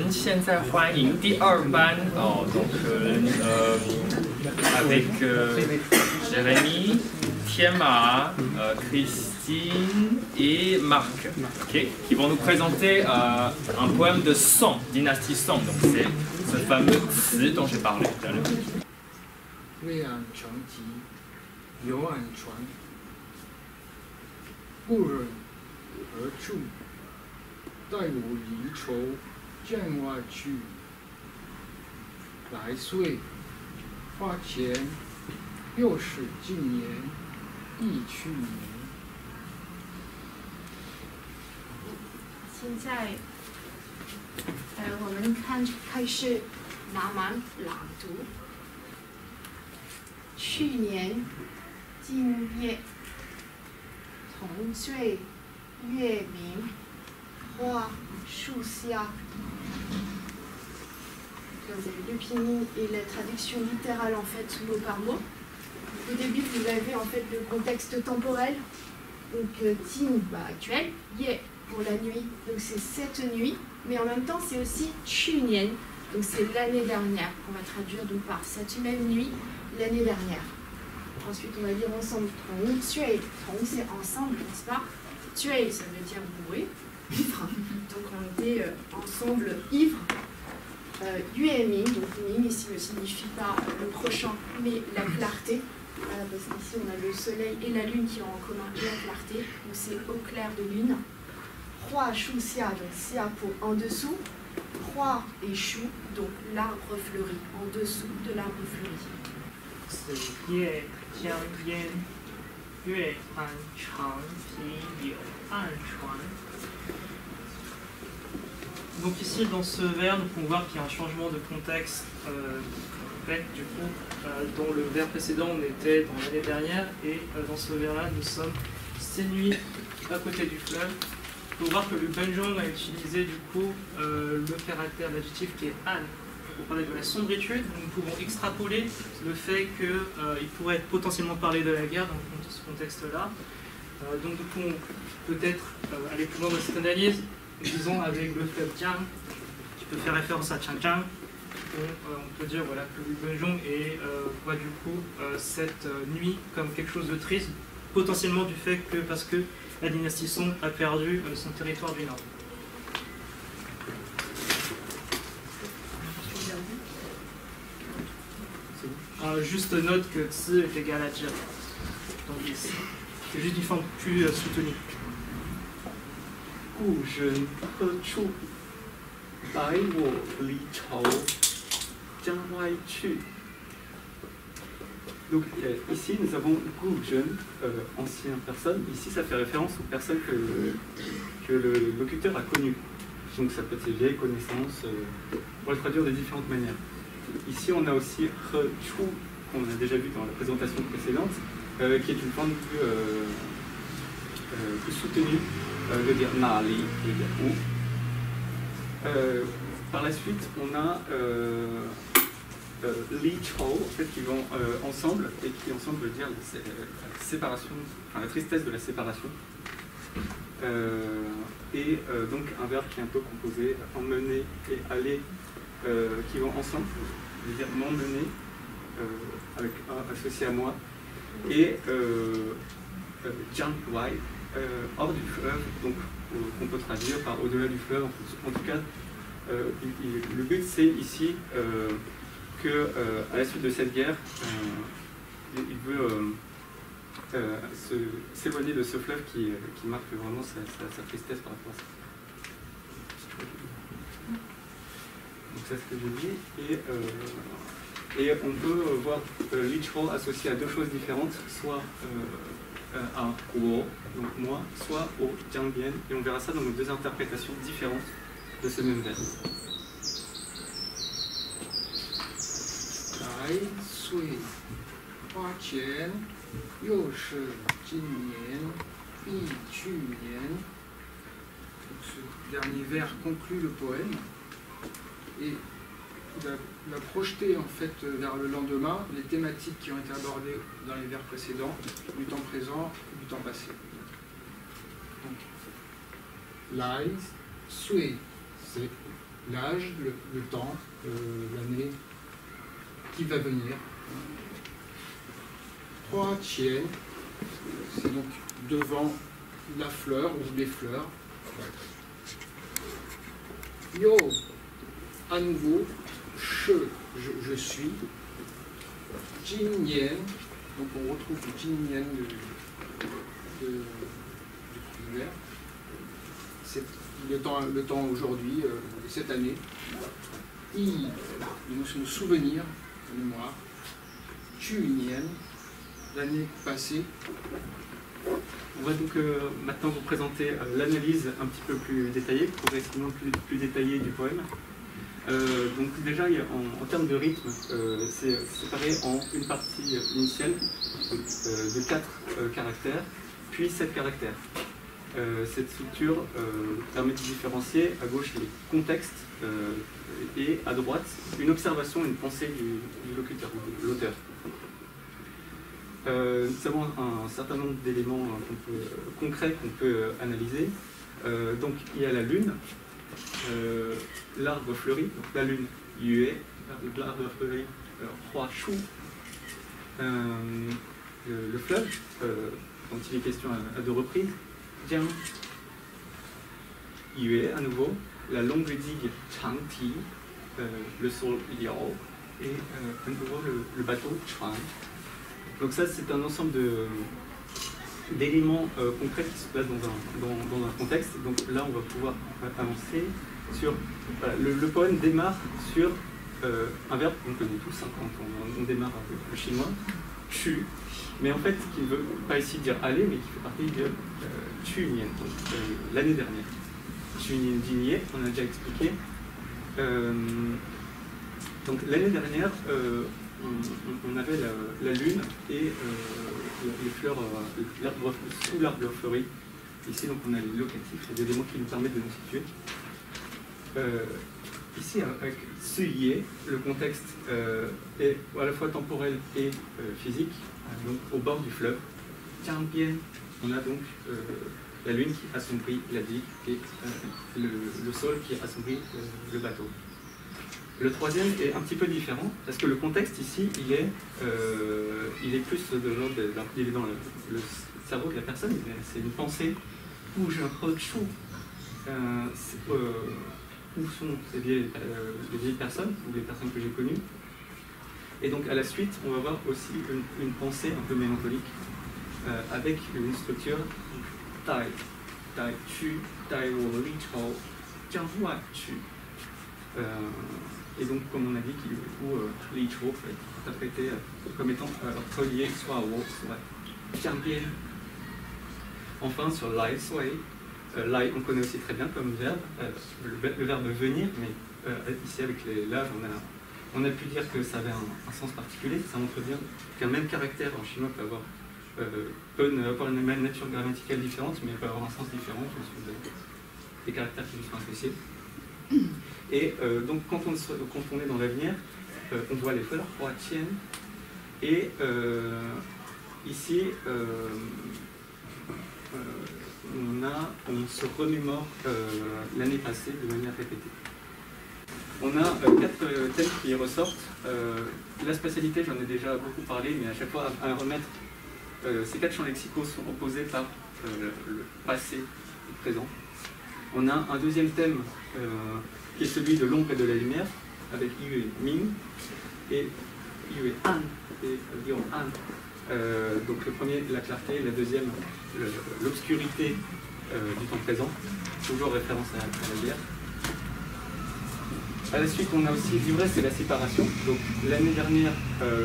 们现在欢迎第二班哦，donc avec Jérémy, Tiema, Christine et Marc, okay, qui vont nous présenter un poème de Song, dynastie Song. Donc c'est ce fameux Ci dont j'ai parlé tout à l'heure. 魏安成疾，犹安传，不忍而处，待我离愁见外去。来岁花前，又是今年忆去年。现在，我们开始慢慢朗读。去年今夜，同岁月明，花树下。Vous avez le pinyin et la traduction littérale en fait mot par mot. Au début, vous avez en fait le contexte temporel. Donc tin actuel, ye pour la nuit. Donc c'est cette nuit, mais en même temps c'est aussi chu nian. Donc c'est l'année dernière qu'on va traduire donc par cette même nuit l'année dernière. Ensuite on va dire ensemble tong sui, tong c'est ensemble, n'est-ce pas? Tui ça veut dire bourré, ivre. Donc on était ensemble ivre. Yue Ming, donc Ming ici ne signifie pas le prochain, mais la clarté, parce qu'ici on a le soleil et la lune qui ont en commun la clarté, donc c'est au clair de lune. Hua Shu Xia, donc Xia pour en dessous, Hua et Shu, donc l'arbre fleuri, en dessous de l'arbre fleuri. C'est Ye Jiang Yan, Yue An Chang, Pi Yu An Chuan. Donc ici, dans ce vers, nous pouvons voir qu'il y a un changement de contexte. Du coup, dans le vers précédent, on était dans l'année dernière, et dans ce vers-là, nous sommes ces nuits à côté du fleuve. Il faut voir que le Benjong a utilisé du coup le caractère d'adjectif qui est an pour parler de la sombritude. Nous pouvons extrapoler le fait qu'il pourrait potentiellement parler de la guerre dans ce contexte-là. Donc nous pouvons peut-être aller plus loin dans cette analyse. Disons avec le fleuve Jiang, qui peut faire référence à Changjiang, on peut dire voilà, que le Benjong voit du coup cette nuit comme quelque chose de triste, potentiellement du fait que parce que la dynastie Song a perdu son territoire du nord. Juste note que Tsi est égal à Jia. Donc c'est juste une forme plus soutenue. 故人何处？待我离愁将外去。Donc ici nous avons Gu Zhen, ancienne personne. Ici ça fait référence aux personnes que le locuteur a connues. Donc ça peut être ses vieilles connaissances. On va le traduire de différentes manières. Ici on a aussi He Chu, qu'on a déjà vu dans la présentation précédente, qui est une forme plus soutenue. Veut dire Nali, veut dire où. Par la suite, on a Li Chao, en fait, qui vont ensemble, et qui ensemble veut dire la séparation, enfin la tristesse de la séparation. Donc un verbe qui est un peu composé, emmener et aller, qui vont ensemble, veut dire m'emmener, avec un associé à moi, et Jiang Wai, hors du fleuve, donc qu'on peut traduire par au-delà du fleuve. En tout cas, le but c'est ici que à la suite de cette guerre, il veut s'éloigner de ce fleuve qui marque vraiment sa tristesse par rapport à ça. Donc c'est ce que je dis. Et on peut voir Li Chou associé à deux choses différentes, soit à Wo, donc moi, soit au Jiangbian, et on verra ça dans nos deux interprétations différentes de ce même vers. Lai sui hua qian, you shi jin nian, yi qu nian. Ce dernier vers conclut le poème et la projeter en fait vers le lendemain les thématiques qui ont été abordées dans les vers précédents, du temps présent et du temps passé. Donc, Lai, Sui, c'est l'âge, le temps, l'année qui va venir. 3 tiens, c'est donc devant la fleur ou les fleurs. Yo, à nouveau, je suis. Jin Nian, donc on retrouve le Jin Nian du l'hiver. C'est le temps aujourd'hui, cette année. Nos souvenirs, la mémoire. Tu Nian, l'année passée. On va donc maintenant vous présenter l'analyse un petit peu plus détaillée, progressivement plus détaillée du poème. Donc déjà, en termes de rythme, c'est séparé en une partie initiale de 4 caractères, puis 7 caractères. Cette structure permet de différencier à gauche les contextes et à droite une observation, une pensée du locuteur ou de l'auteur. Nous avons un certain nombre d'éléments concrets qu'on peut analyser. Donc il y a la lune, l'arbre fleuri, donc la lune, Yue, l'arbre fleuri, Hua Shu, le fleuve, dont il est question à 2 reprises, Jiang, Yue à nouveau, la longue digue Changti, le sol Liao, et à nouveau le bateau Chuan. Donc ça, c'est un ensemble d'éléments concrets qui se placent dans un contexte. Donc là, on va pouvoir avancer sur... Voilà, le poème démarre sur un verbe qu'on connaît tous hein, quand on démarre avec le chinois, chu, mais en fait, qui ne veut pas ici dire aller, mais qui fait partie de chu nian, donc l'année dernière. Chu nian jinier, on a déjà expliqué. Donc l'année dernière, on avait la lune et les fleurs sous l'arbre fleuri. Ici, donc, on a les locatifs, les éléments qui nous permettent de nous situer. Ici, avec Suye, le contexte est à la fois temporel et physique, donc au bord du fleuve. Jianbian, on a donc la lune qui assombrit la digue et le sol qui assombrit le bateau. Le troisième est un petit peu différent, parce que le contexte ici, il est plus de l'ordre il est dans le cerveau de la personne, c'est une pensée où je rechoue où sont les vieilles personnes, ou les personnes que j'ai connues. Et donc à la suite, on va voir aussi une pensée un peu mélancolique, avec une structure Tai, Tai Chu, Tai Wo Li Chao, Jiang Hua Chu. Et donc, comme on a dit, qui du coup, Li Chou peut être interprété comme étant relié soit à Wo, soit Jianbian. Enfin, sur Lai Sui, Lai, on connaît aussi très bien comme verbe, le verbe venir, mais ici, avec les laves, on a pu dire que ça avait un sens particulier. Ça montre bien qu'un même caractère en chinois peut avoir une même nature grammaticale différente, mais peut avoir un sens différent en fonction des caractères qui lui sont associés. Et donc quand on est dans l'avenir, on voit les fleurs, Hua Tian, et ici on se remémore l'année passée de manière répétée. On a 4 thèmes qui ressortent. La spatialité, j'en ai déjà beaucoup parlé, mais à chaque fois à remettre, ces 4 champs lexicaux sont opposés par le passé et le présent. On a un deuxième thème qui est celui de l'ombre et de la lumière, avec Yue Ming et Yue An et Liu An. Donc le premier, la clarté, la deuxième, l'obscurité du temps présent, toujours référence à la guerre. À la suite, on a aussi l'ivresse et la séparation. Donc l'année dernière,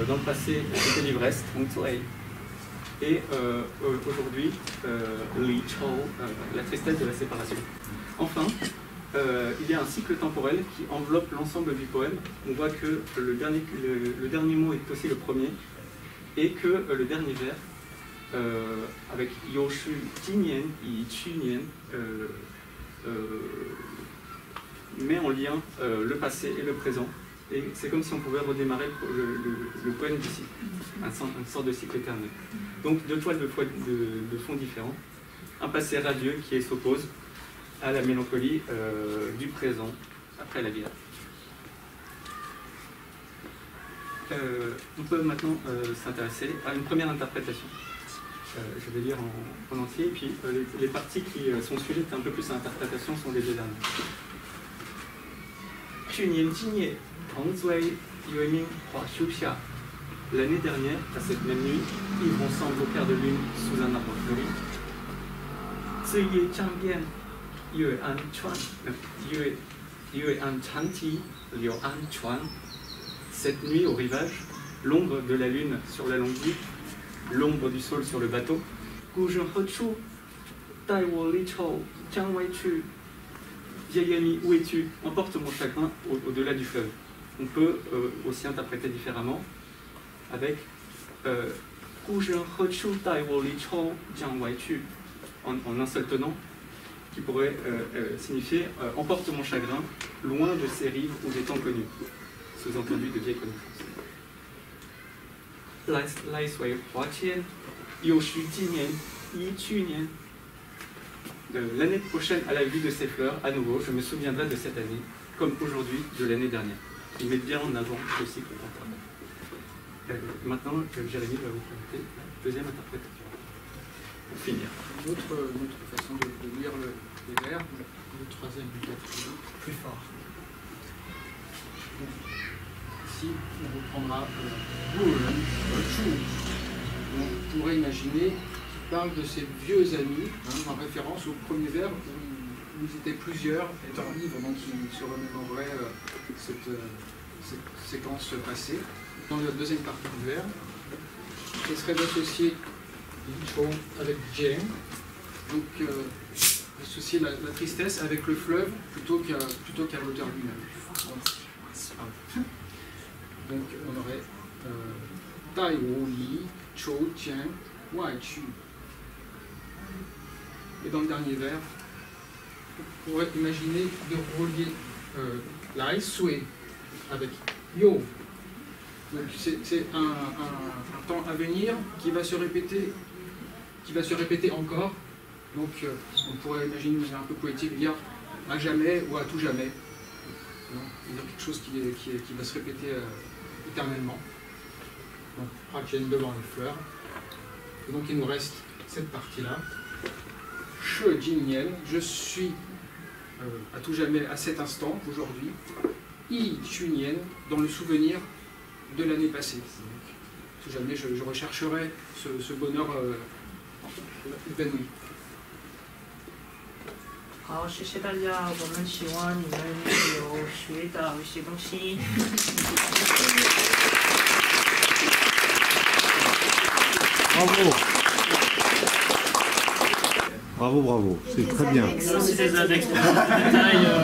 dans le passé, c'était l'ivresse, et aujourd'hui, Li Chou, la tristesse de la séparation. Enfin, il y a un cycle temporel qui enveloppe l'ensemble du poème. On voit que le dernier mot est aussi le premier, et que le dernier vers, avec Yoshu Jinyan, Chunyan, met en lien le passé et le présent. Et c'est comme si on pouvait redémarrer le poème d'ici, une sorte de cycle éternel. Donc 2 toiles de fond différents, un passé radieux qui s'oppose à la mélancolie du présent, après la guerre. On peut maintenant s'intéresser à une première interprétation. Je vais lire en entier, et puis les parties qui sont sujettes un peu plus à interprétation sont les deux dernières. 去年今夜，彭追有一名华秋下。L'année dernière, à cette même nuit, ivres ensemble au clair de lune sous un arbre fleuri. 这夜江边，月安船，月安长堤，柳安船。Cette nuit au rivage, l'ombre de la lune sur la longue-vue, l'ombre du sol sur le bateau. 孤身何处？带我离愁，江外去。Vieil ami, où es-tu? Emporte mon chagrin au-delà du fleuve. On peut aussi interpréter différemment avec en un seul tenant, qui pourrait signifier emporte mon chagrin loin de ces rives ou des temps connus, sous-entendu de vieilles connaissances. L'année prochaine, à la vue de ces fleurs, à nouveau, je me souviendrai de cette année, comme aujourd'hui de l'année dernière. Il met bien en avant le cycle temporel. Maintenant, Jérémy va vous présenter la deuxième interprétation. Pour finir. Une autre façon de lire les vers, le troisième du quatrième, plus fort. Ici, on reprendra on pourrait imaginer qu'il parle de ses vieux amis, en référence au premier vers où ils étaient plusieurs étant libres, donc il se remémorerait cette séquence passée. Dans la deuxième partie du vers, ce serait d'associer Lichon avec Jane, donc associer la tristesse avec le fleuve plutôt qu'à l'auteur lui-même. Donc on aurait Tai Wu Li, Chou Tian, Wai Chu. Et dans le dernier vers, on pourrait imaginer de relier Lai Sui avec Yo. Donc c'est un temps à venir qui va se répéter encore. Donc on pourrait imaginer une manière un peu poétique, dire à jamais ou à tout jamais. C'est-à-dire quelque chose qui va se répéter éternellement. Donc Prachen devant les fleurs. Et donc il nous reste cette partie-là. She Jin je suis à tout jamais à cet instant, aujourd'hui. Yi Chunien, dans le souvenir de l'année passée. À tout jamais je rechercherai ce bonheur épanoui. 好，谢谢大家。我们希望你们有学到一些东西。Bravo. Bravo, bravo. C'est très bien. Merci des détails.